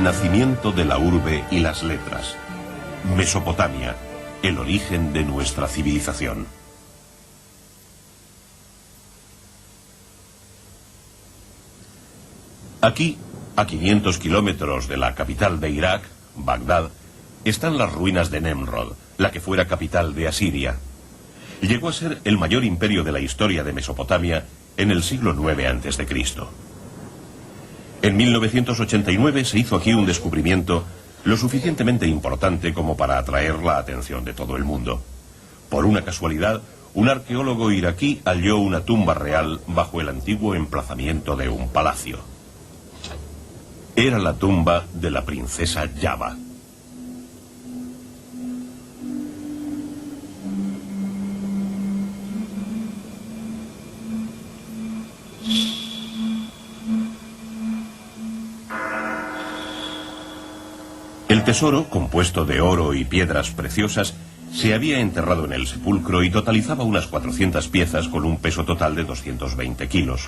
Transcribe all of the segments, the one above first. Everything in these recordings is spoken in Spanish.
nacimiento de la urbe y las letras. Mesopotamia, el origen de nuestra civilización. Aquí, a 500 kilómetros de la capital de Irak, Bagdad, están las ruinas de Nemrod, la que fuera capital de Asiria. Llegó a ser el mayor imperio de la historia de Mesopotamia en el siglo IX a.C. En 1989 se hizo aquí un descubrimiento lo suficientemente importante como para atraer la atención de todo el mundo. Por una casualidad, un arqueólogo iraquí halló una tumba real bajo el antiguo emplazamiento de un palacio. Era la tumba de la princesa Yaba. El tesoro, compuesto de oro y piedras preciosas, se había enterrado en el sepulcro y totalizaba unas 400 piezas con un peso total de 220 kilos.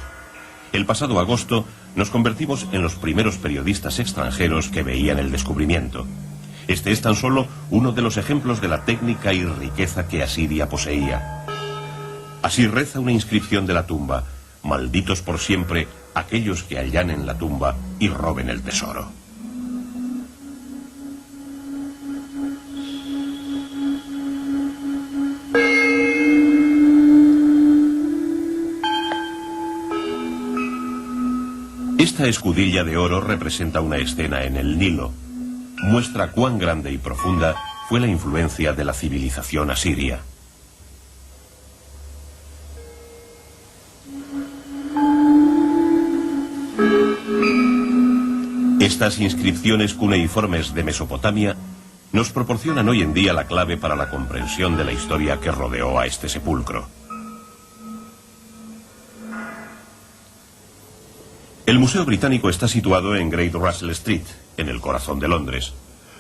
El pasado agosto nos convertimos en los primeros periodistas extranjeros que veían el descubrimiento. Este es tan solo uno de los ejemplos de la técnica y riqueza que Asiria poseía. Así reza una inscripción de la tumba: malditos por siempre aquellos que allanen la tumba y roben el tesoro. Esta escudilla de oro representa una escena en el Nilo. Muestra cuán grande y profunda fue la influencia de la civilización asiria. Estas inscripciones cuneiformes de Mesopotamia nos proporcionan hoy en día la clave para la comprensión de la historia que rodeó a este sepulcro. El Museo Británico está situado en Great Russell Street, en el corazón de Londres.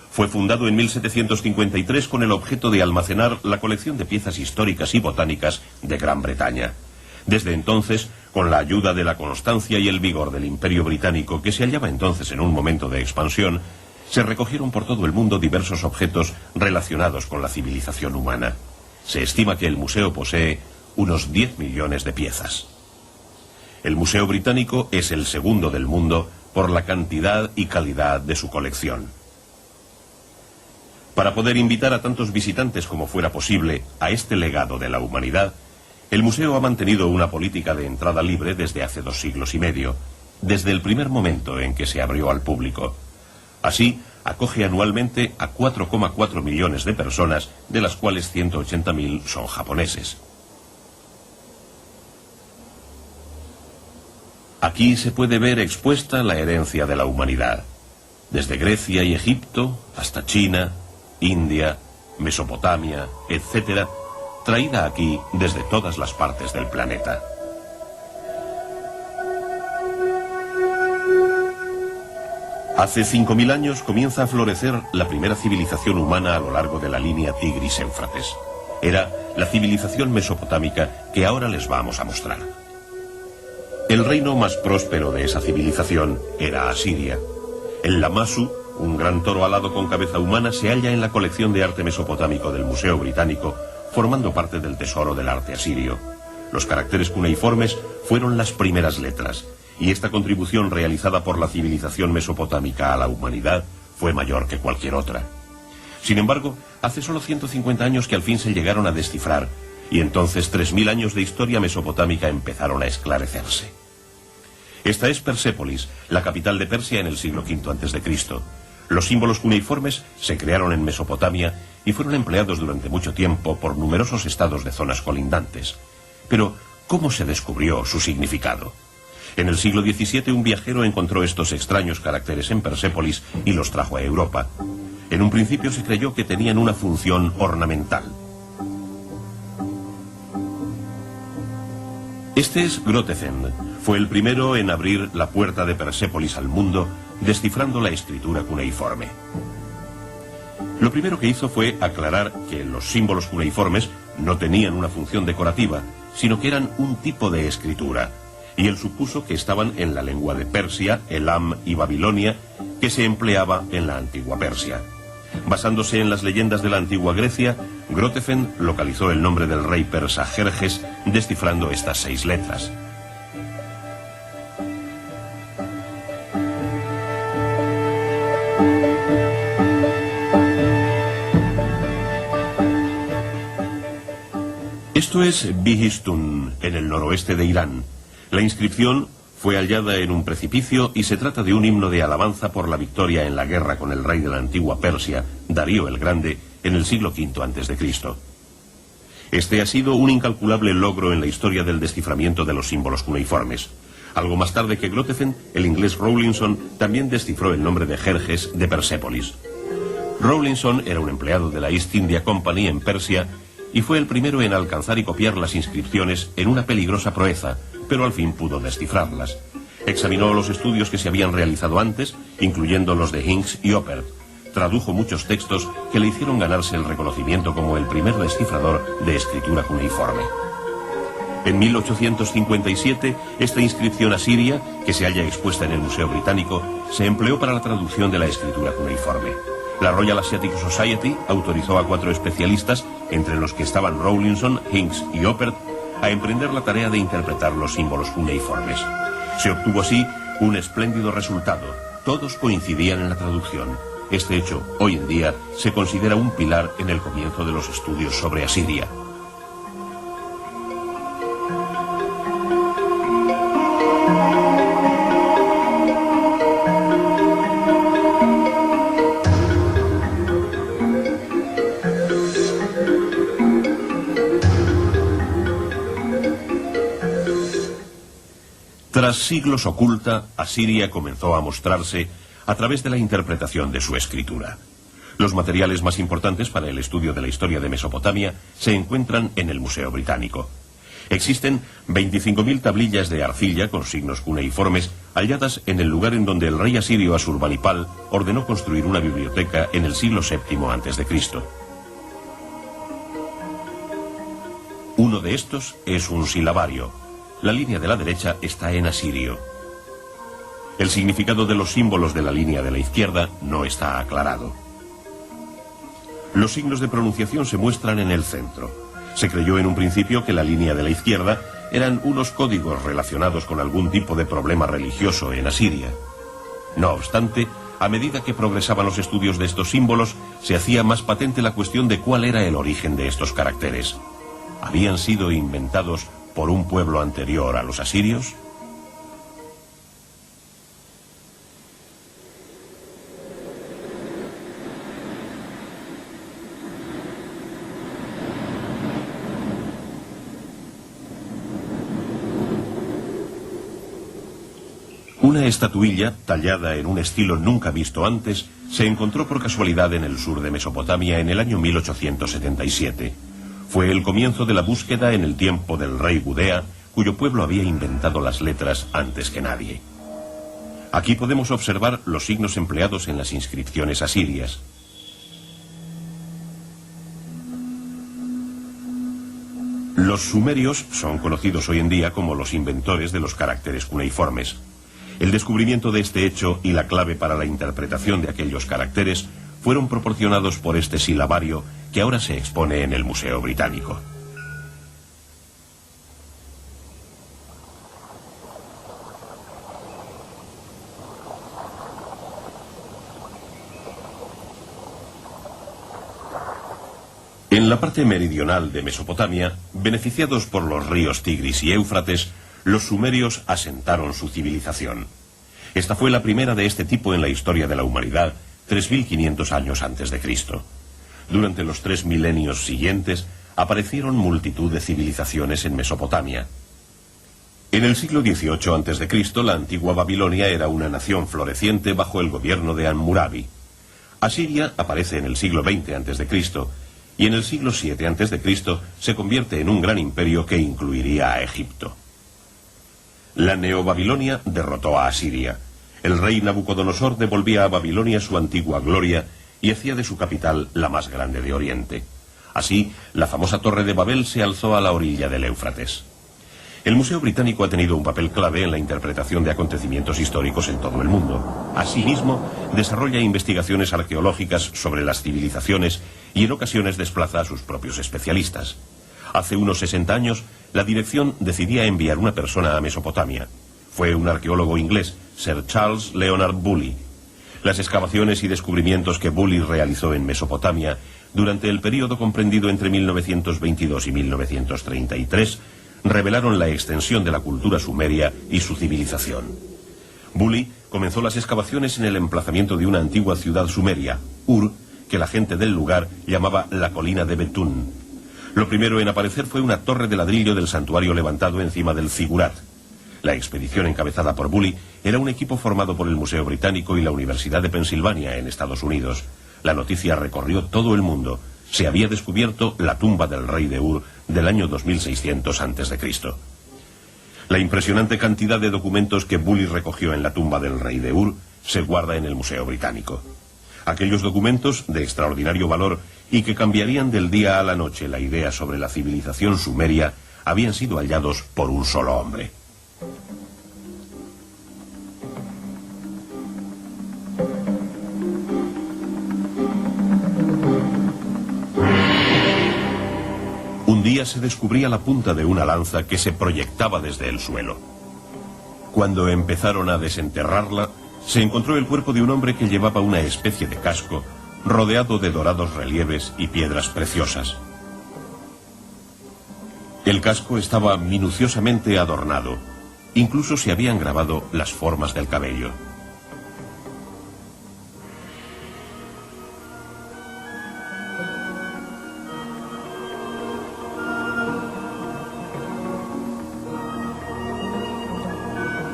Fue fundado en 1753 con el objeto de almacenar la colección de piezas históricas y botánicas de Gran Bretaña. Desde entonces, con la ayuda de la constancia y el vigor del Imperio Británico, que se hallaba entonces en un momento de expansión, se recogieron por todo el mundo diversos objetos relacionados con la civilización humana. Se estima que el museo posee unos 10 millones de piezas. El Museo Británico es el segundo del mundo por la cantidad y calidad de su colección. Para poder invitar a tantos visitantes como fuera posible a este legado de la humanidad, el museo ha mantenido una política de entrada libre desde hace 2 siglos y medio, desde el primer momento en que se abrió al público. Así, acoge anualmente a 4,4 millones de personas, de las cuales 180.000 son japoneses. Aquí se puede ver expuesta la herencia de la humanidad, desde Grecia y Egipto hasta China, India, Mesopotamia, etc., traída aquí desde todas las partes del planeta. Hace 5.000 años comienza a florecer la primera civilización humana a lo largo de la línea Tigris-Éufrates. Era la civilización mesopotámica que ahora les vamos a mostrar. El reino más próspero de esa civilización era Asiria. El Lamassu, un gran toro alado con cabeza humana, se halla en la colección de arte mesopotámico del Museo Británico, formando parte del tesoro del arte asirio. Los caracteres cuneiformes fueron las primeras letras, y esta contribución realizada por la civilización mesopotámica a la humanidad fue mayor que cualquier otra. Sin embargo, hace solo 150 años que al fin se llegaron a descifrar, y entonces 3.000 años de historia mesopotámica empezaron a esclarecerse. Esta es Persépolis, la capital de Persia en el siglo V a.C. Los símbolos cuneiformes se crearon en Mesopotamia y fueron empleados durante mucho tiempo por numerosos estados de zonas colindantes. Pero, ¿cómo se descubrió su significado? En el siglo XVII un viajero encontró estos extraños caracteres en Persépolis y los trajo a Europa. En un principio se creyó que tenían una función ornamental. Este es Grotefend. Fue el primero en abrir la puerta de Persépolis al mundo, descifrando la escritura cuneiforme. Lo primero que hizo fue aclarar que los símbolos cuneiformes no tenían una función decorativa, sino que eran un tipo de escritura, y él supuso que estaban en la lengua de Persia, Elam y Babilonia, que se empleaba en la antigua Persia. Basándose en las leyendas de la antigua Grecia, Grotefend localizó el nombre del rey persa Jerjes descifrando estas 6 letras. Esto es Bihistun, en el noroeste de Irán. La inscripción fue hallada en un precipicio y se trata de un himno de alabanza por la victoria en la guerra con el rey de la antigua Persia, Darío el Grande, en el siglo V a.C. Este ha sido un incalculable logro en la historia del desciframiento de los símbolos cuneiformes. Algo más tarde que Grotefend, el inglés Rawlinson también descifró el nombre de Jerjes de Persépolis. Rawlinson era un empleado de la East India Company en Persia y fue el primero en alcanzar y copiar las inscripciones en una peligrosa proeza, pero al fin pudo descifrarlas. Examinó los estudios que se habían realizado antes, incluyendo los de Hinks y Oppert. Tradujo muchos textos que le hicieron ganarse el reconocimiento como el primer descifrador de escritura cuneiforme. En 1857, esta inscripción asiria, que se halla expuesta en el Museo Británico, se empleó para la traducción de la escritura cuneiforme. La Royal Asiatic Society autorizó a 4 especialistas, entre los que estaban Rawlinson, Hinks y Oppert, a emprender la tarea de interpretar los símbolos cuneiformes. Se obtuvo así un espléndido resultado. Todos coincidían en la traducción. Este hecho, hoy en día, se considera un pilar en el comienzo de los estudios sobre Asiria. Tras siglos oculta, Asiria comenzó a mostrarse a través de la interpretación de su escritura. Los materiales más importantes para el estudio de la historia de Mesopotamia se encuentran en el Museo Británico. Existen 25.000 tablillas de arcilla con signos cuneiformes halladas en el lugar en donde el rey asirio Asurbanipal ordenó construir una biblioteca en el siglo VII a.C. Uno de estos es un silabario. La línea de la derecha está en asirio. El significado de los símbolos de la línea de la izquierda no está aclarado. Los signos de pronunciación se muestran en el centro. Se creyó en un principio que la línea de la izquierda eran unos códigos relacionados con algún tipo de problema religioso en Asiria. No obstante, a medida que progresaban los estudios de estos símbolos, se hacía más patente la cuestión de cuál era el origen de estos caracteres. ¿Habían sido inventados por un pueblo anterior a los asirios? Una estatuilla, tallada en un estilo nunca visto antes, se encontró por casualidad en el sur de Mesopotamia en el año 1877. Fue el comienzo de la búsqueda en el tiempo del rey Gudea, cuyo pueblo había inventado las letras antes que nadie. Aquí podemos observar los signos empleados en las inscripciones asirias. Los sumerios son conocidos hoy en día como los inventores de los caracteres cuneiformes. El descubrimiento de este hecho y la clave para la interpretación de aquellos caracteres fueron proporcionados por este silabario que ahora se expone en el Museo Británico. En la parte meridional de Mesopotamia, beneficiados por los ríos Tigris y Éufrates, los sumerios asentaron su civilización. Esta fue la primera de este tipo en la historia de la humanidad, 3.500 años antes de Cristo. Durante los 3 milenios siguientes, aparecieron multitud de civilizaciones en Mesopotamia. En el siglo XVIII a.C., la antigua Babilonia era una nación floreciente bajo el gobierno de Hammurabi. Asiria aparece en el siglo XX a.C., y en el siglo VII a.C. se convierte en un gran imperio que incluiría a Egipto. La Neobabilonia derrotó a Asiria. El rey Nabucodonosor devolvía a Babilonia su antigua gloria y hacía de su capital la más grande de Oriente. Así, la famosa Torre de Babel se alzó a la orilla del Éufrates. El Museo Británico ha tenido un papel clave en la interpretación de acontecimientos históricos en todo el mundo. Asimismo, desarrolla investigaciones arqueológicas sobre las civilizaciones y en ocasiones desplaza a sus propios especialistas. Hace unos 60 años, la dirección decidía enviar una persona a Mesopotamia. Fue un arqueólogo inglés, Sir Charles Leonard Bully. Las excavaciones y descubrimientos que Bully realizó en Mesopotamia durante el período comprendido entre 1922 y 1933 revelaron la extensión de la cultura sumeria y su civilización. Bully comenzó las excavaciones en el emplazamiento de una antigua ciudad sumeria, Ur, que la gente del lugar llamaba la colina de Betún. Lo primero en aparecer fue una torre de ladrillo del santuario levantado encima del Zigurat. La expedición encabezada por Bully era un equipo formado por el Museo Británico y la Universidad de Pensilvania en Estados Unidos. La noticia recorrió todo el mundo. Se había descubierto la tumba del rey de Ur del año 2600 a.C. La impresionante cantidad de documentos que Bully recogió en la tumba del rey de Ur se guarda en el Museo Británico. Aquellos documentos de extraordinario valor y que cambiarían del día a la noche la idea sobre la civilización sumeria habían sido hallados por un solo hombre. Un día se descubría la punta de una lanza que se proyectaba desde el suelo. Cuando empezaron a desenterrarla, se encontró el cuerpo de un hombre que llevaba una especie de casco, rodeado de dorados relieves y piedras preciosas. El casco estaba minuciosamente adornado, incluso se habían grabado las formas del cabello.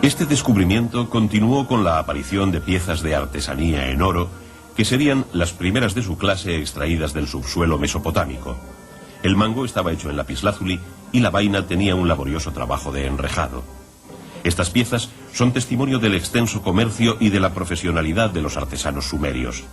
Este descubrimiento continuó con la aparición de piezas de artesanía en oro, que serían las primeras de su clase extraídas del subsuelo mesopotámico. El mango estaba hecho en lapislázuli y la vaina tenía un laborioso trabajo de enrejado. Estas piezas son testimonio del extenso comercio y de la profesionalidad de los artesanos sumerios.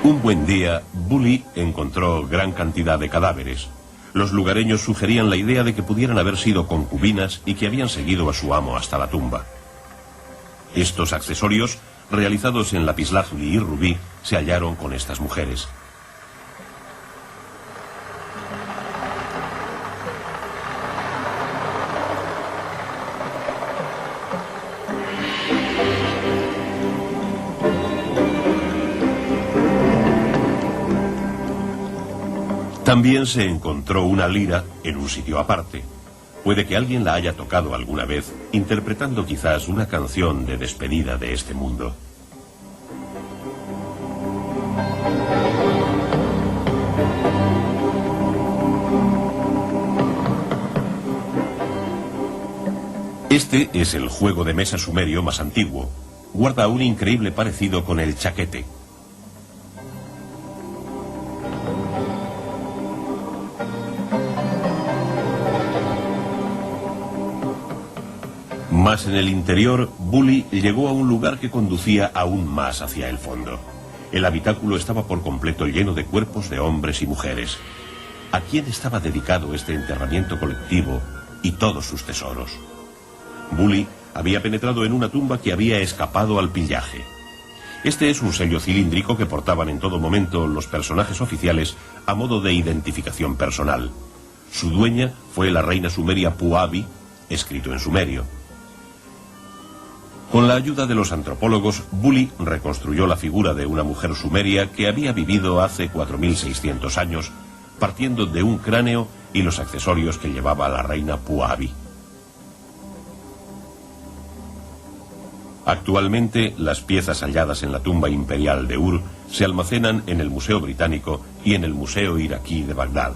Un buen día, Bully encontró gran cantidad de cadáveres. Los lugareños sugerían la idea de que pudieran haber sido concubinas y que habían seguido a su amo hasta la tumba. Estos accesorios, realizados en lapislázuli y rubí, se hallaron con estas mujeres. También se encontró una lira en un sitio aparte. Puede que alguien la haya tocado alguna vez, interpretando quizás una canción de despedida de este mundo. Este es el juego de mesa sumerio más antiguo. Guarda un increíble parecido con el chaquete. Más en el interior, Bully llegó a un lugar que conducía aún más hacia el fondo. El habitáculo estaba por completo lleno de cuerpos de hombres y mujeres. ¿A quién estaba dedicado este enterramiento colectivo y todos sus tesoros? Bully había penetrado en una tumba que había escapado al pillaje. Este es un sello cilíndrico que portaban en todo momento los personajes oficiales a modo de identificación personal. Su dueña fue la reina sumeria Puabi, escrito en sumerio. Con la ayuda de los antropólogos, Bully reconstruyó la figura de una mujer sumeria que había vivido hace 4600 años, partiendo de un cráneo y los accesorios que llevaba la reina Puabi. Actualmente, las piezas halladas en la tumba imperial de Ur se almacenan en el Museo Británico y en el Museo Iraquí de Bagdad.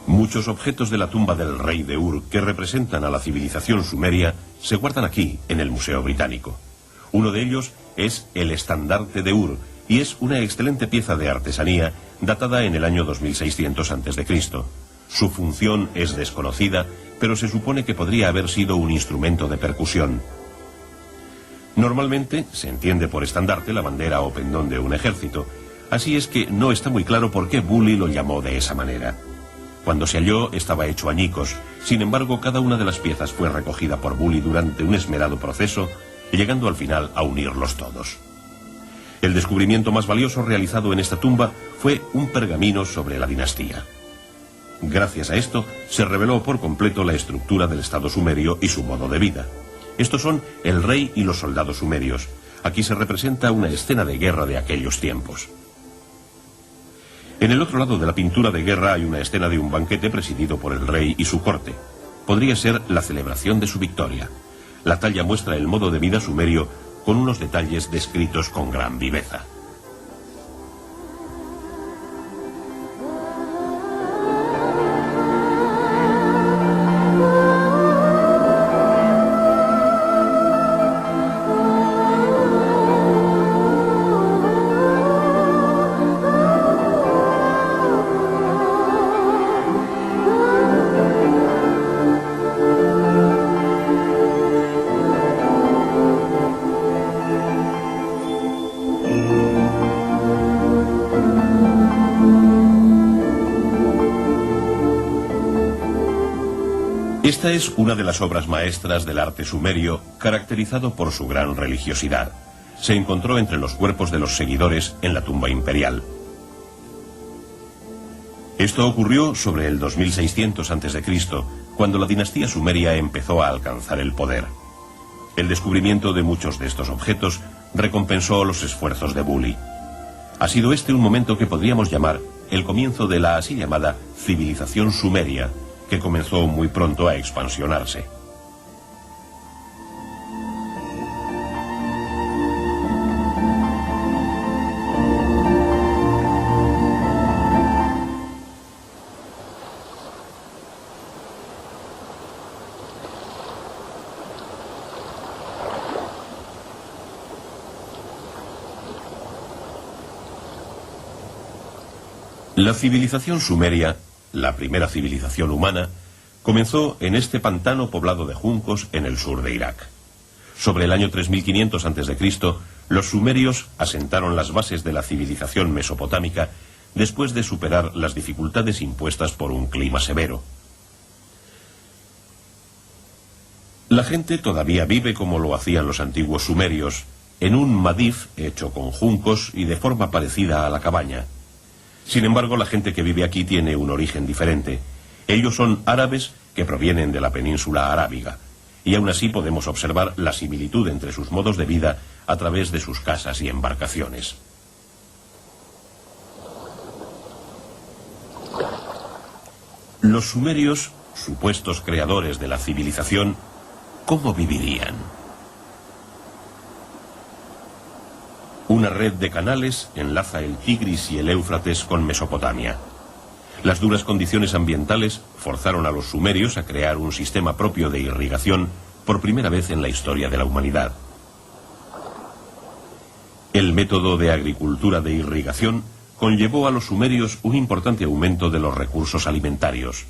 Muchos objetos de la tumba del rey de Ur que representan a la civilización sumeria se guardan aquí, en el Museo Británico. Uno de ellos es el estandarte de Ur, y es una excelente pieza de artesanía datada en el año 2600 a.C. Su función es desconocida, pero se supone que podría haber sido un instrumento de percusión. Normalmente se entiende por estandarte la bandera o pendón de un ejército, así es que no está muy claro por qué Bully lo llamó de esa manera. Cuando se halló estaba hecho añicos, sin embargo cada una de las piezas fue recogida por Bully durante un esmerado proceso, llegando al final a unirlos todos. El descubrimiento más valioso realizado en esta tumba fue un pergamino sobre la dinastía. Gracias a esto se reveló por completo la estructura del Estado sumerio y su modo de vida. Estos son el rey y los soldados sumerios. Aquí se representa una escena de guerra de aquellos tiempos. En el otro lado de la pintura de guerra hay una escena de un banquete presidido por el rey y su corte. Podría ser la celebración de su victoria. La talla muestra el modo de vida sumerio con unos detalles descritos con gran viveza. Esta es una de las obras maestras del arte sumerio, caracterizado por su gran religiosidad. Se encontró entre los cuerpos de los seguidores en la tumba imperial. Esto ocurrió sobre el 2600 a.C., cuando la dinastía sumeria empezó a alcanzar el poder. El descubrimiento de muchos de estos objetos recompensó los esfuerzos de Bully. Ha sido este un momento que podríamos llamar el comienzo de la así llamada civilización sumeria, que comenzó muy pronto a expansionarse. La civilización sumeria, la primera civilización humana, comenzó en este pantano poblado de juncos en el sur de Irak. Sobre el año 3500 a.C., los sumerios asentaron las bases de la civilización mesopotámica después de superar las dificultades impuestas por un clima severo. La gente todavía vive como lo hacían los antiguos sumerios, en un madif hecho con juncos y de forma parecida a la cabaña. Sin embargo, la gente que vive aquí tiene un origen diferente. Ellos son árabes que provienen de la península arábiga, y aún así podemos observar la similitud entre sus modos de vida a través de sus casas y embarcaciones. Los sumerios, supuestos creadores de la civilización, ¿cómo vivirían? Una red de canales enlaza el Tigris y el Éufrates con Mesopotamia. Las duras condiciones ambientales forzaron a los sumerios a crear un sistema propio de irrigación por primera vez en la historia de la humanidad. El método de agricultura de irrigación conllevó a los sumerios un importante aumento de los recursos alimentarios.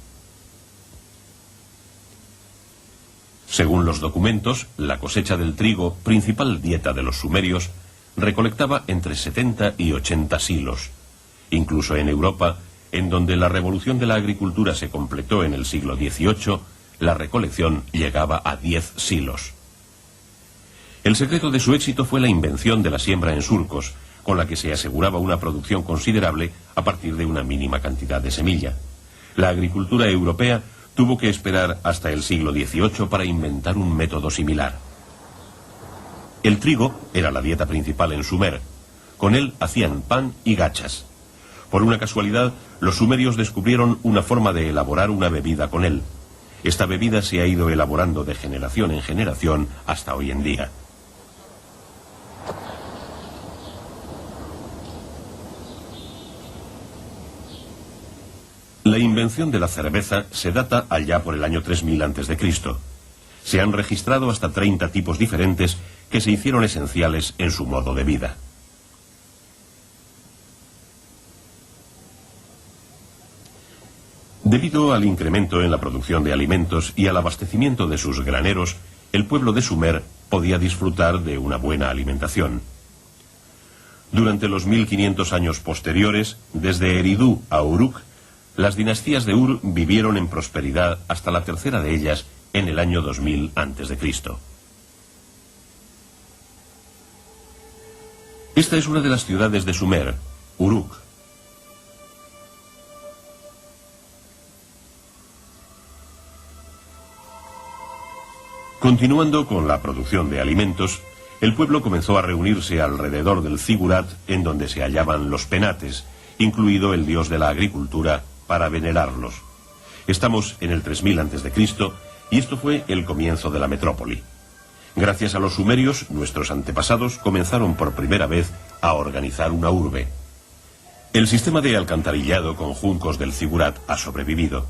Según los documentos, la cosecha del trigo, principal dieta de los sumerios, recolectaba entre 70 y 80 silos. Incluso en Europa, en donde la revolución de la agricultura se completó en el siglo XVIII, la recolección llegaba a 10 silos. El secreto de su éxito fue la invención de la siembra en surcos, con la que se aseguraba una producción considerable a partir de una mínima cantidad de semilla. La agricultura europea tuvo que esperar hasta el siglo XVIII para inventar un método similar. El trigo era la dieta principal en Sumer. Con él hacían pan y gachas. Por una casualidad, los sumerios descubrieron una forma de elaborar una bebida con él. Esta bebida se ha ido elaborando de generación en generación hasta hoy en día. La invención de la cerveza se data allá por el año 3000 a.C. Se han registrado hasta 30 tipos diferentes que se hicieron esenciales en su modo de vida. Debido al incremento en la producción de alimentos y al abastecimiento de sus graneros, el pueblo de Sumer podía disfrutar de una buena alimentación. Durante los 1500 años posteriores, desde Eridu a Uruk, las dinastías de Ur vivieron en prosperidad hasta la tercera de ellas en el año 2000 a.C. Esta es una de las ciudades de Sumer, Uruk. Continuando con la producción de alimentos, el pueblo comenzó a reunirse alrededor del zigurat en donde se hallaban los penates, incluido el dios de la agricultura, para venerarlos. Estamos en el 3000 a.C. y esto fue el comienzo de la metrópoli. Gracias a los sumerios, nuestros antepasados comenzaron por primera vez a organizar una urbe. El sistema de alcantarillado con juncos del zigurat ha sobrevivido.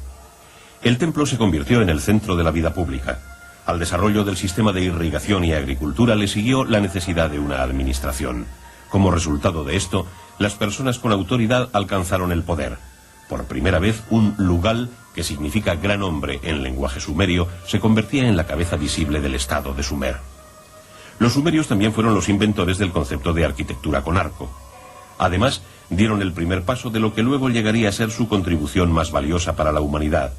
El templo se convirtió en el centro de la vida pública. Al desarrollo del sistema de irrigación y agricultura le siguió la necesidad de una administración. Como resultado de esto, las personas con autoridad alcanzaron el poder. Por primera vez, un lugal, que significa gran hombre en lenguaje sumerio, se convertía en la cabeza visible del estado de Sumer. Los sumerios también fueron los inventores del concepto de arquitectura con arco. Además, dieron el primer paso de lo que luego llegaría a ser su contribución más valiosa para la humanidad.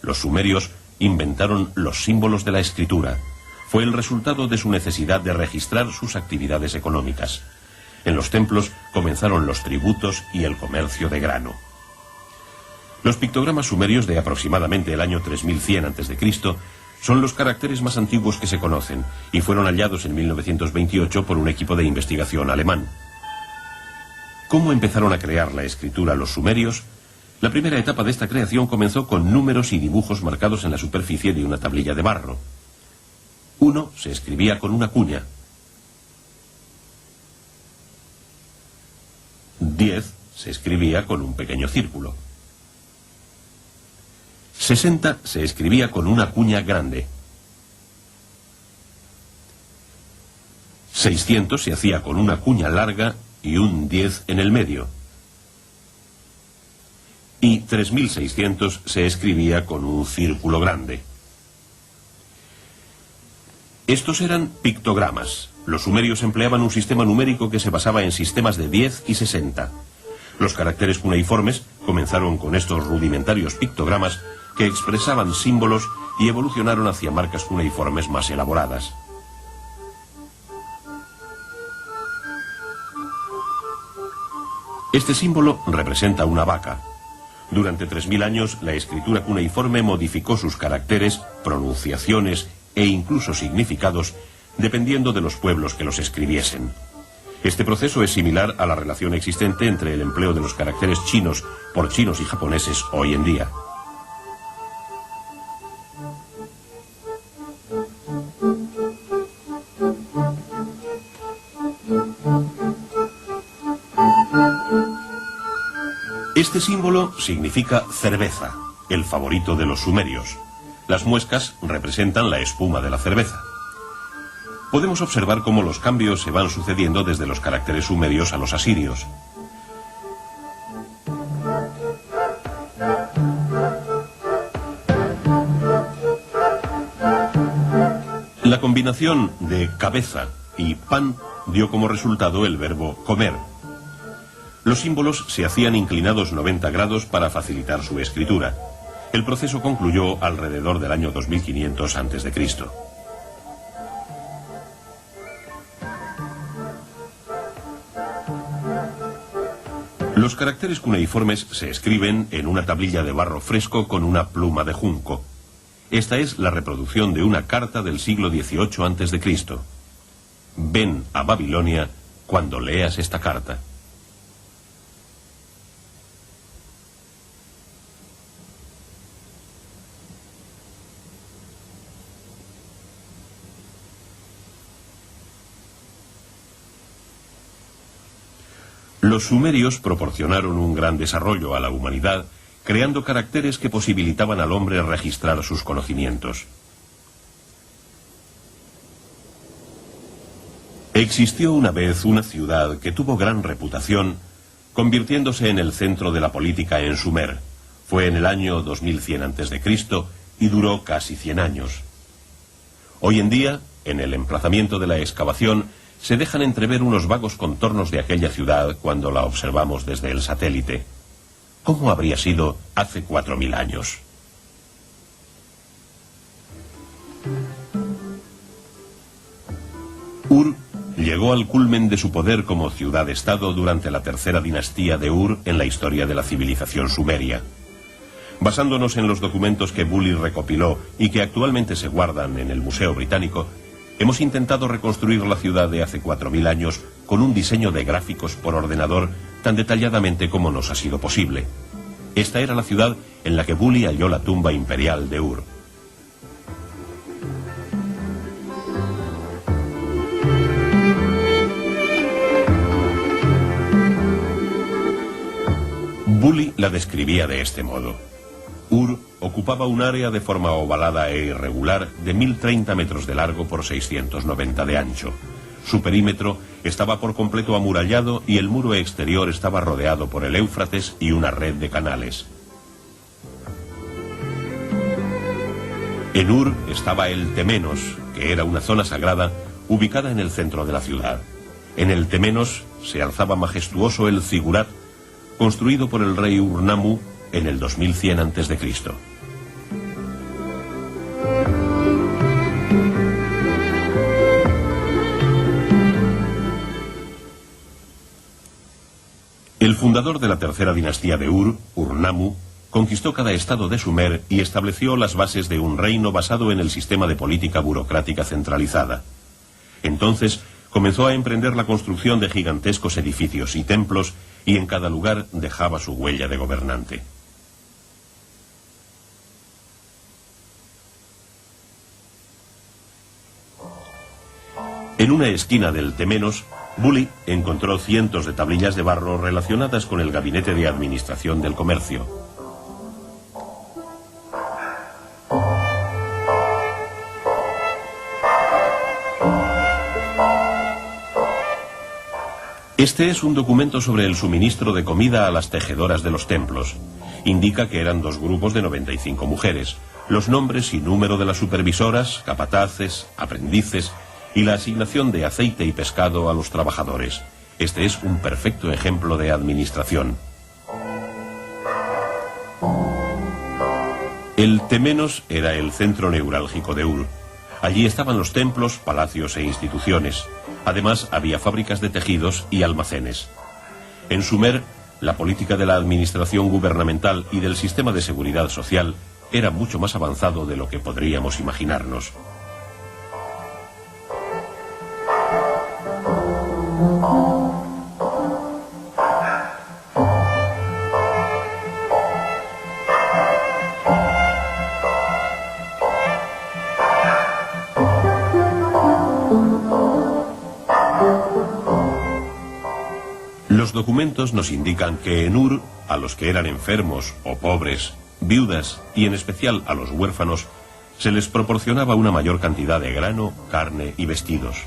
Los sumerios inventaron los símbolos de la escritura. Fue el resultado de su necesidad de registrar sus actividades económicas. En los templos comenzaron los tributos y el comercio de grano. Los pictogramas sumerios de aproximadamente el año 3100 a.C. son los caracteres más antiguos que se conocen y fueron hallados en 1928 por un equipo de investigación alemán. ¿Cómo empezaron a crear la escritura los sumerios? La primera etapa de esta creación comenzó con números y dibujos marcados en la superficie de una tablilla de barro. 1 se escribía con una cuña. 10 se escribía con un pequeño círculo. 60 se escribía con una cuña grande. 600 se hacía con una cuña larga y un 10 en el medio. Y 3600 se escribía con un círculo grande. Estos eran pictogramas. Los sumerios empleaban un sistema numérico que se basaba en sistemas de 10 y 60. Los caracteres cuneiformes comenzaron con estos rudimentarios pictogramas que expresaban símbolos y evolucionaron hacia marcas cuneiformes más elaboradas. Este símbolo representa una vaca. Durante 3000 años, la escritura cuneiforme modificó sus caracteres, pronunciaciones e incluso significados, dependiendo de los pueblos que los escribiesen. Este proceso es similar a la relación existente entre el empleo de los caracteres chinos por chinos y japoneses hoy en día. Este símbolo significa cerveza, el favorito de los sumerios. Las muescas representan la espuma de la cerveza. Podemos observar cómo los cambios se van sucediendo desde los caracteres sumerios a los asirios. La combinación de cabeza y pan dio como resultado el verbo comer. Los símbolos se hacían inclinados 90 grados para facilitar su escritura. El proceso concluyó alrededor del año 2500 a.C. Los caracteres cuneiformes se escriben en una tablilla de barro fresco con una pluma de junco. Esta es la reproducción de una carta del siglo XVIII a.C. Ven a Babilonia cuando leas esta carta. Los sumerios proporcionaron un gran desarrollo a la humanidad, creando caracteres que posibilitaban al hombre registrar sus conocimientos. Existió una vez una ciudad que tuvo gran reputación, convirtiéndose en el centro de la política en Sumer. Fue en el año 2100 a.C. y duró casi 100 años. Hoy en día, en el emplazamiento de la excavación, se dejan entrever unos vagos contornos de aquella ciudad cuando la observamos desde el satélite. ¿Cómo habría sido hace 4000 años? Ur llegó al culmen de su poder como ciudad-estado durante la tercera dinastía de Ur en la historia de la civilización sumeria. Basándonos en los documentos que Bully recopiló y que actualmente se guardan en el Museo Británico, hemos intentado reconstruir la ciudad de hace 4000 años con un diseño de gráficos por ordenador tan detalladamente como nos ha sido posible. Esta era la ciudad en la que Bully halló la tumba imperial de Ur. Bully la describía de este modo. Ur ocupaba un área de forma ovalada e irregular de 1030 metros de largo por 690 de ancho. Su perímetro estaba por completo amurallado y el muro exterior estaba rodeado por el Éufrates y una red de canales. En Ur estaba el Temenos, que era una zona sagrada ubicada en el centro de la ciudad. En el Temenos se alzaba majestuoso el Zigurat, construido por el rey Ur-Nammu en el 2100 a.C. El fundador de la tercera dinastía de Ur, Ur-Nammu, conquistó cada estado de Sumer y estableció las bases de un reino basado en el sistema de política burocrática centralizada. Entonces comenzó a emprender la construcción de gigantescos edificios y templos, y en cada lugar dejaba su huella de gobernante. En una esquina del Temenos, Bully encontró cientos de tablillas de barro relacionadas con el gabinete de administración del comercio. Este es un documento sobre el suministro de comida a las tejedoras de los templos. Indica que eran dos grupos de 95 mujeres. Los nombres y número de las supervisoras, capataces, aprendices y la asignación de aceite y pescado a los trabajadores. Este es un perfecto ejemplo de administración. El Temenos era el centro neurálgico de Ur. Allí estaban los templos, palacios e instituciones. Además, había fábricas de tejidos y almacenes. En Sumer, la política de la administración gubernamental y del sistema de seguridad social era mucho más avanzado de lo que podríamos imaginarnos. Los documentos nos indican que en Ur, a los que eran enfermos o pobres, viudas y en especial a los huérfanos, se les proporcionaba una mayor cantidad de grano, carne y vestidos.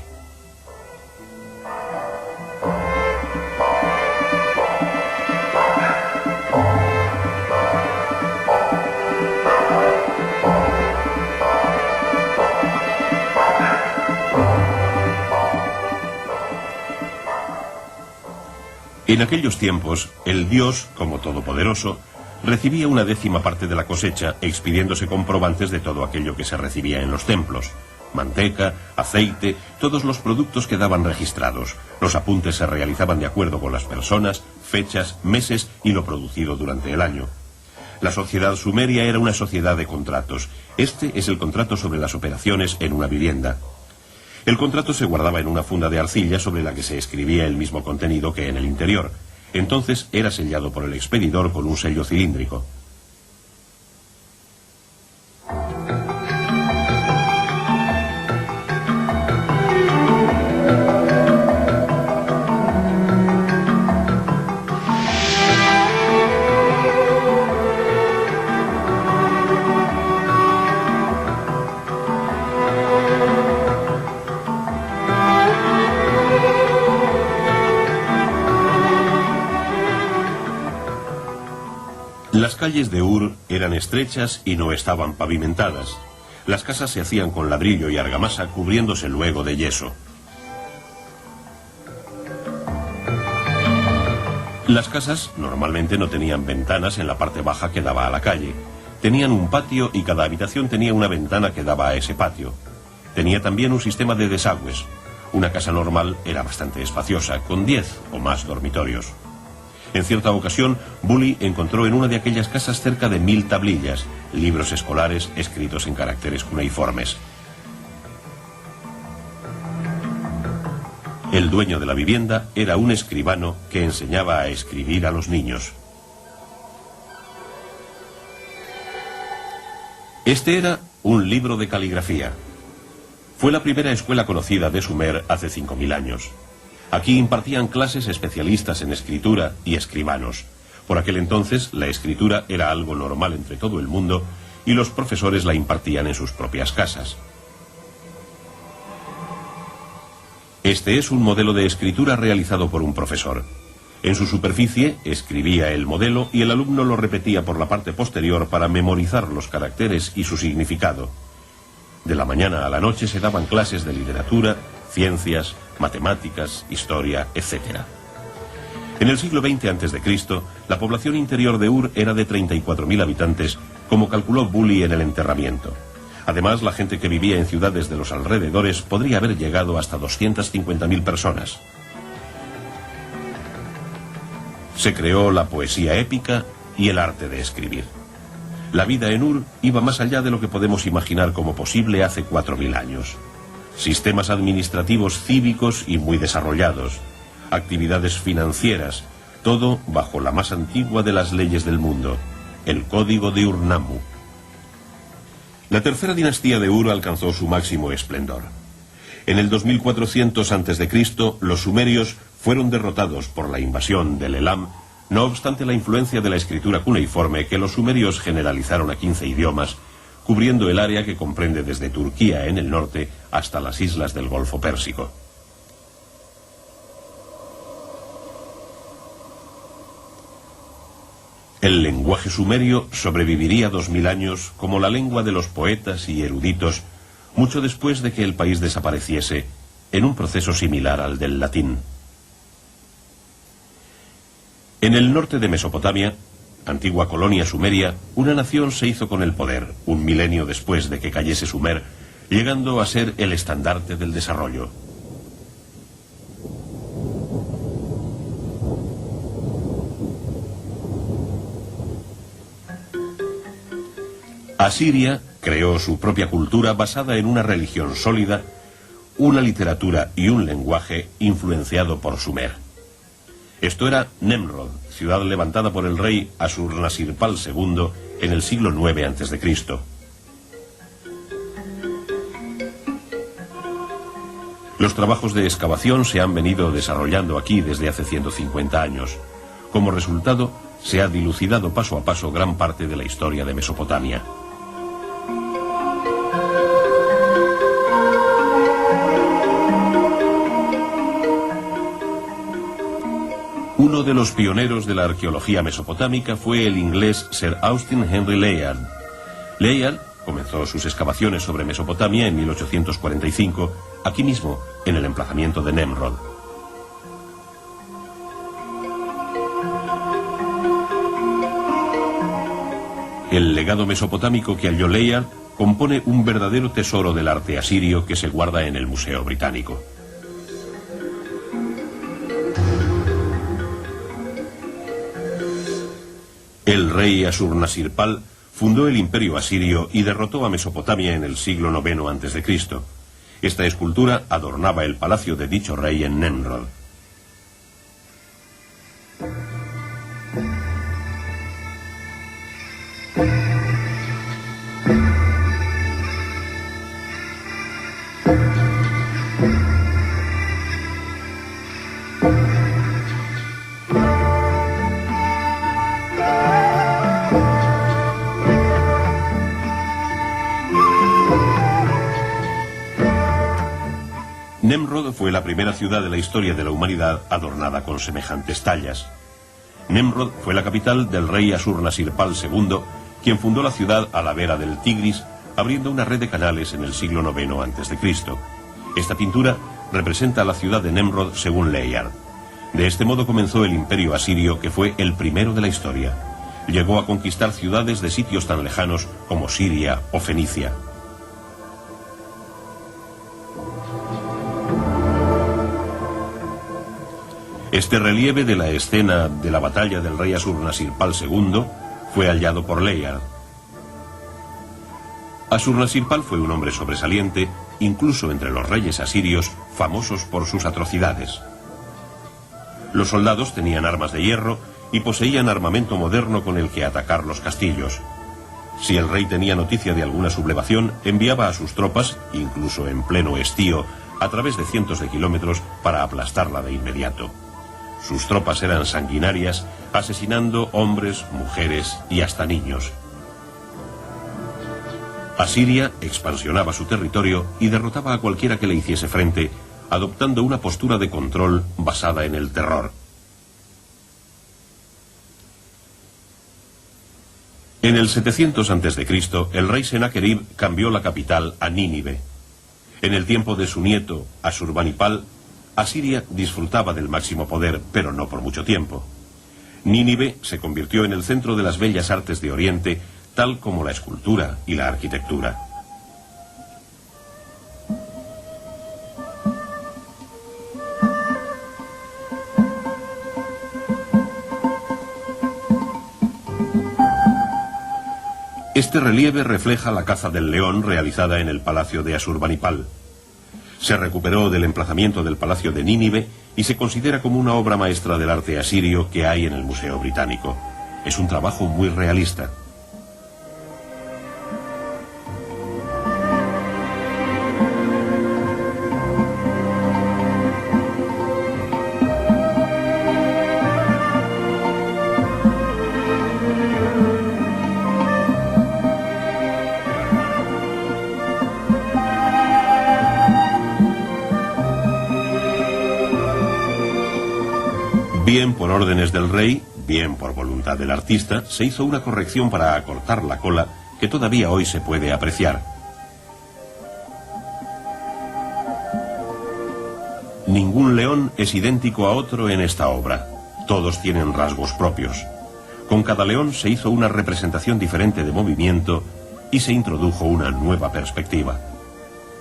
En aquellos tiempos, el dios, como todopoderoso, recibía una décima parte de la cosecha, expidiéndose comprobantes de todo aquello que se recibía en los templos. Manteca, aceite, todos los productos quedaban registrados. Los apuntes se realizaban de acuerdo con las personas, fechas, meses y lo producido durante el año. La sociedad sumeria era una sociedad de contratos. Este es el contrato sobre las operaciones en una vivienda. El contrato se guardaba en una funda de arcilla sobre la que se escribía el mismo contenido que en el interior. Entonces era sellado por el expedidor con un sello cilíndrico. Las calles de Ur eran estrechas y no estaban pavimentadas. Las casas se hacían con ladrillo y argamasa, cubriéndose luego de yeso. Las casas normalmente no tenían ventanas en la parte baja que daba a la calle. Tenían un patio y cada habitación tenía una ventana que daba a ese patio. Tenía también un sistema de desagües. Una casa normal era bastante espaciosa, con 10 o más dormitorios. En cierta ocasión, Bully encontró en una de aquellas casas cerca de 1000 tablillas, libros escolares escritos en caracteres cuneiformes. El dueño de la vivienda era un escribano que enseñaba a escribir a los niños. Este era un libro de caligrafía. Fue la primera escuela conocida de Sumer hace 5000 años. Aquí impartían clases especialistas en escritura y escribanos. Por aquel entonces, la escritura era algo normal entre todo el mundo y los profesores la impartían en sus propias casas. Este es un modelo de escritura realizado por un profesor. En su superficie escribía el modelo y el alumno lo repetía por la parte posterior para memorizar los caracteres y su significado. De la mañana a la noche se daban clases de literatura, ciencias, matemáticas, historia, etc. En el siglo XX a.C., la población interior de Ur era de 34.000 habitantes, como calculó Bully en el enterramiento. Además, la gente que vivía en ciudades de los alrededores podría haber llegado hasta 250.000 personas. Se creó la poesía épica y el arte de escribir. La vida en Ur iba más allá de lo que podemos imaginar como posible hace 4000 años. Sistemas administrativos cívicos y muy desarrollados, actividades financieras, todo bajo la más antigua de las leyes del mundo, el Código de Ur-Nammu. La tercera dinastía de Ur alcanzó su máximo esplendor. En el 2400 a.C., los sumerios fueron derrotados por la invasión del Elam, no obstante la influencia de la escritura cuneiforme que los sumerios generalizaron a 15 idiomas, cubriendo el área que comprende desde Turquía en el norte hasta las islas del Golfo Pérsico. El lenguaje sumerio sobreviviría 2000 años como la lengua de los poetas y eruditos, mucho después de que el país desapareciese, en un proceso similar al del latín. En el norte de Mesopotamia, antigua colonia sumeria, una nación se hizo con el poder, un milenio después de que cayese Sumer, llegando a ser el estandarte del desarrollo. Asiria creó su propia cultura basada en una religión sólida, una literatura y un lenguaje influenciado por Sumer. Esto era Nemrod, ciudad levantada por el rey Ashurnasirpal II en el siglo IX a.C. Los trabajos de excavación se han venido desarrollando aquí desde hace 150 años. Como resultado, se ha dilucidado paso a paso gran parte de la historia de Mesopotamia. Uno de los pioneros de la arqueología mesopotámica fue el inglés Sir Austin Henry Layard. Layard comenzó sus excavaciones sobre Mesopotamia en 1845, aquí mismo, en el emplazamiento de Nemrod. El legado mesopotámico que halló Layard compone un verdadero tesoro del arte asirio que se guarda en el Museo Británico. El rey Ashurnasirpal fundó el imperio asirio y derrotó a Mesopotamia en el siglo IX a.C. Esta escultura adornaba el palacio de dicho rey en Nemrod. Nemrod fue la primera ciudad de la historia de la humanidad adornada con semejantes tallas. Nemrod fue la capital del rey Ashurnasirpal II, quien fundó la ciudad a la vera del Tigris, abriendo una red de canales en el siglo IX a.C. Esta pintura representa a la ciudad de Nemrod según Layard. De este modo comenzó el imperio asirio, que fue el primero de la historia. Llegó a conquistar ciudades de sitios tan lejanos como Siria o Fenicia. Este relieve de la escena de la batalla del rey Ashurnasirpal II fue hallado por Layard. Ashurnasirpal fue un hombre sobresaliente, incluso entre los reyes asirios, famosos por sus atrocidades. Los soldados tenían armas de hierro y poseían armamento moderno con el que atacar los castillos. Si el rey tenía noticia de alguna sublevación, enviaba a sus tropas, incluso en pleno estío, a través de cientos de kilómetros para aplastarla de inmediato. Sus tropas eran sanguinarias, asesinando hombres, mujeres y hasta niños. Asiria expansionaba su territorio y derrotaba a cualquiera que le hiciese frente, adoptando una postura de control basada en el terror. En el 700 a.C., el rey Sennacherib cambió la capital a Nínive. En el tiempo de su nieto, Ashurbanipal, Asiria disfrutaba del máximo poder, pero no por mucho tiempo. Nínive se convirtió en el centro de las bellas artes de Oriente, tal como la escultura y la arquitectura. Este relieve refleja la caza del león realizada en el palacio de Ashurbanipal. Se recuperó del emplazamiento del palacio de Nínive y se considera como una obra maestra del arte asirio que hay en el Museo Británico. Es un trabajo muy realista. Bien por órdenes del rey, bien por voluntad del artista, se hizo una corrección para acortar la cola que todavía hoy se puede apreciar. Ningún león es idéntico a otro en esta obra. Todos tienen rasgos propios. Con cada león se hizo una representación diferente de movimiento y se introdujo una nueva perspectiva.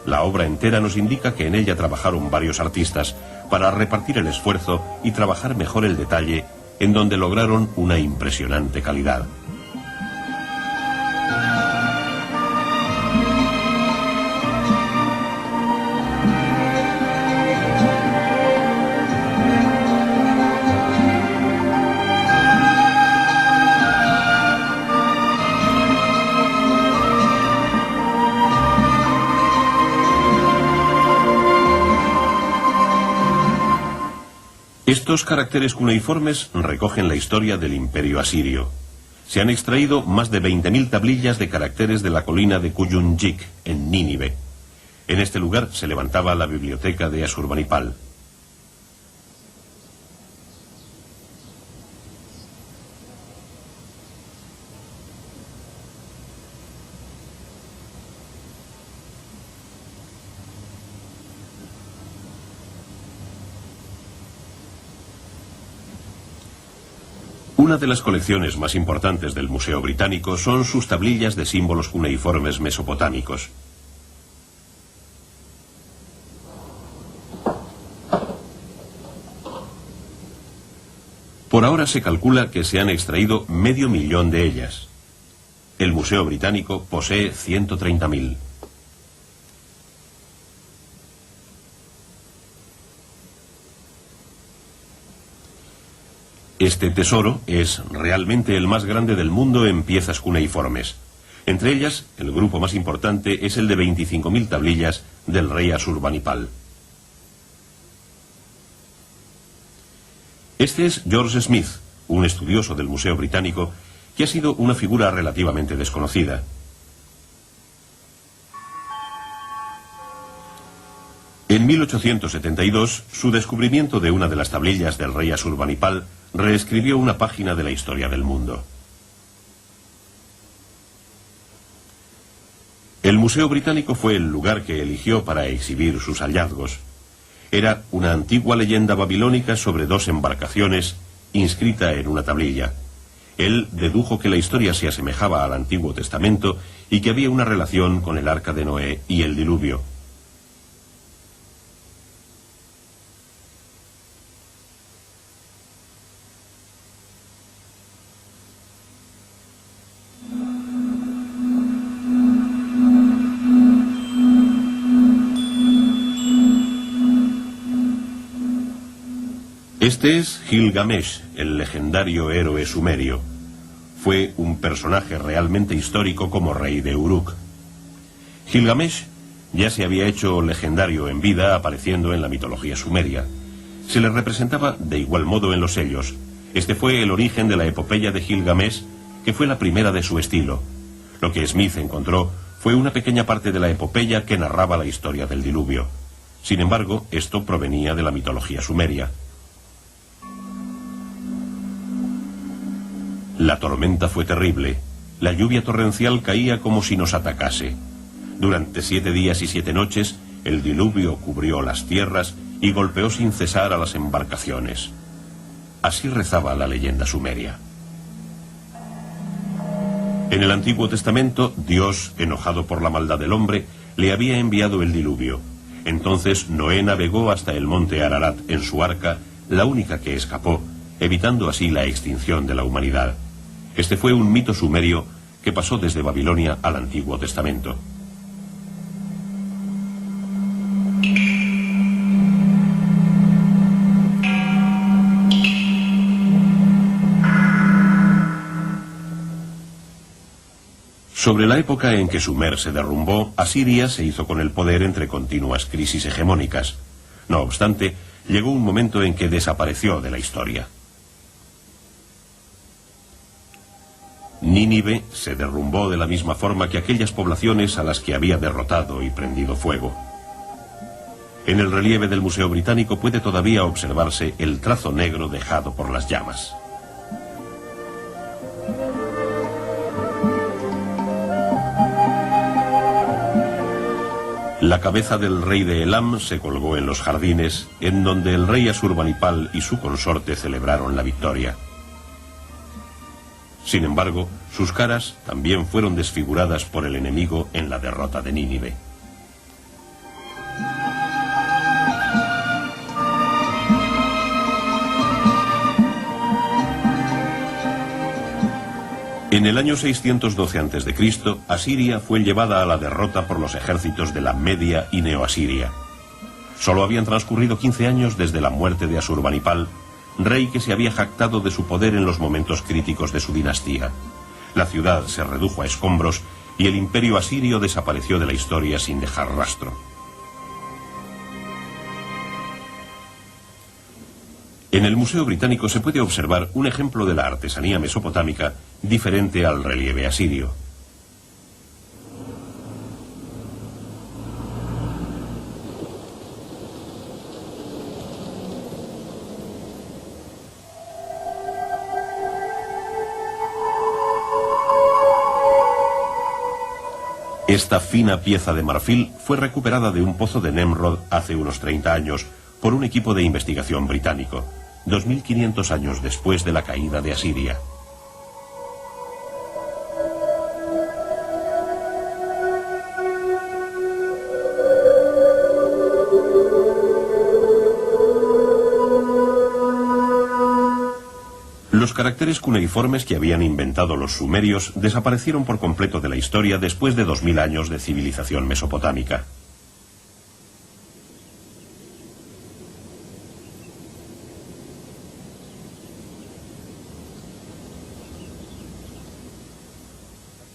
La obra entera nos indica que en ella trabajaron varios artistas para repartir el esfuerzo y trabajar mejor el detalle, en donde lograron una impresionante calidad. Estos caracteres cuneiformes recogen la historia del imperio asirio. Se han extraído más de 20.000 tablillas de caracteres de la colina de Kuyunjik, en Nínive. En este lugar se levantaba la biblioteca de Ashurbanipal. Una de las colecciones más importantes del Museo Británico son sus tablillas de símbolos cuneiformes mesopotámicos. Por ahora se calcula que se han extraído 500.000 de ellas. El Museo Británico posee 130.000. Este tesoro es realmente el más grande del mundo en piezas cuneiformes. Entre ellas, el grupo más importante es el de 25.000 tablillas del rey Ashurbanipal. Este es George Smith, un estudioso del Museo Británico, que ha sido una figura relativamente desconocida. En 1872, su descubrimiento de una de las tablillas del rey Ashurbanipal reescribió una página de la historia del mundo. El Museo Británico fue el lugar que eligió para exhibir sus hallazgos. Era una antigua leyenda babilónica sobre 2 embarcaciones inscrita en una tablilla. Él dedujo que la historia se asemejaba al Antiguo Testamento y que había una relación con el Arca de Noé y el diluvio. Este es Gilgamesh, el legendario héroe sumerio. Fue un personaje realmente histórico como rey de Uruk. Gilgamesh ya se había hecho legendario en vida apareciendo en la mitología sumeria. Se le representaba de igual modo en los sellos. Este fue el origen de la epopeya de Gilgamesh, que fue la primera de su estilo. Lo que Smith encontró fue una pequeña parte de la epopeya que narraba la historia del diluvio. Sin embargo, esto provenía de la mitología sumeria. La tormenta fue terrible. La lluvia torrencial caía como si nos atacase. Durante 7 días y 7 noches, el diluvio cubrió las tierras y golpeó sin cesar a las embarcaciones. Así rezaba la leyenda sumeria. En el Antiguo Testamento, Dios, enojado por la maldad del hombre, le había enviado el diluvio. Entonces Noé navegó hasta el monte Ararat en su arca, la única que escapó, evitando así la extinción de la humanidad. Este fue un mito sumerio que pasó desde Babilonia al Antiguo Testamento. Sobre la época en que Sumer se derrumbó, Asiria se hizo con el poder entre continuas crisis hegemónicas. No obstante, llegó un momento en que desapareció de la historia. Nínive se derrumbó de la misma forma que aquellas poblaciones a las que había derrotado y prendido fuego. En el relieve del Museo Británico puede todavía observarse el trazo negro dejado por las llamas. La cabeza del rey de Elam se colgó en los jardines, en donde el rey Asurbanipal y su consorte celebraron la victoria. Sin embargo, sus caras también fueron desfiguradas por el enemigo en la derrota de Nínive. En el año 612 a.C., Asiria fue llevada a la derrota por los ejércitos de la Media y Neoasiria. Solo habían transcurrido 15 años desde la muerte de Asurbanipal, rey que se había jactado de su poder en los momentos críticos de su dinastía. La ciudad se redujo a escombros y el imperio asirio desapareció de la historia sin dejar rastro. En el Museo Británico se puede observar un ejemplo de la artesanía mesopotámica diferente al relieve asirio. Esta fina pieza de marfil fue recuperada de un pozo de Nemrod hace unos 30 años por un equipo de investigación británico, 2500 años después de la caída de Asiria. Los caracteres cuneiformes que habían inventado los sumerios desaparecieron por completo de la historia después de 2000 años de civilización mesopotámica.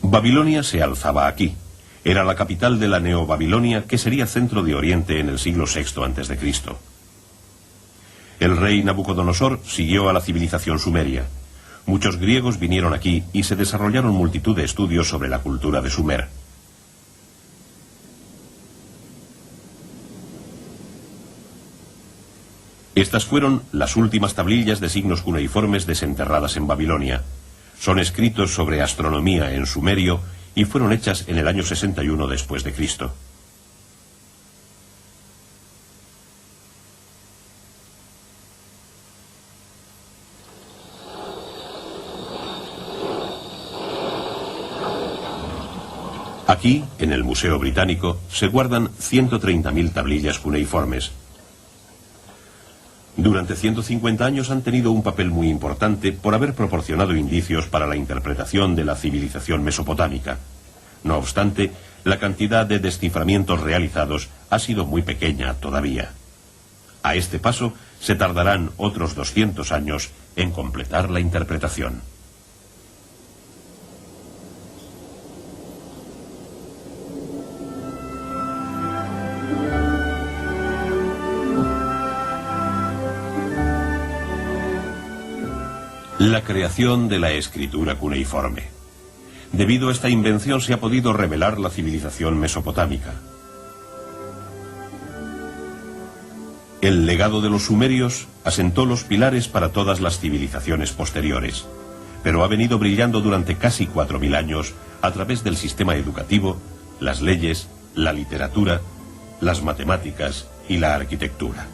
Babilonia se alzaba aquí. Era la capital de la Neobabilonia, que sería centro de Oriente en el siglo VI a.C. El rey Nabucodonosor siguió a la civilización sumeria. Muchos griegos vinieron aquí y se desarrollaron multitud de estudios sobre la cultura de Sumer. Estas fueron las últimas tablillas de signos cuneiformes desenterradas en Babilonia. Son escritos sobre astronomía en sumerio y fueron hechas en el año 61 después de Cristo. Aquí, en el Museo Británico, se guardan 130.000 tablillas cuneiformes. Durante 150 años han tenido un papel muy importante por haber proporcionado indicios para la interpretación de la civilización mesopotámica. No obstante, la cantidad de desciframientos realizados ha sido muy pequeña todavía. A este paso, se tardarán otros 200 años en completar la interpretación. La creación de la escritura cuneiforme. Debido a esta invención se ha podido revelar la civilización mesopotámica. El legado de los sumerios asentó los pilares para todas las civilizaciones posteriores, pero ha venido brillando durante casi 4000 años a través del sistema educativo, las leyes, la literatura, las matemáticas y la arquitectura.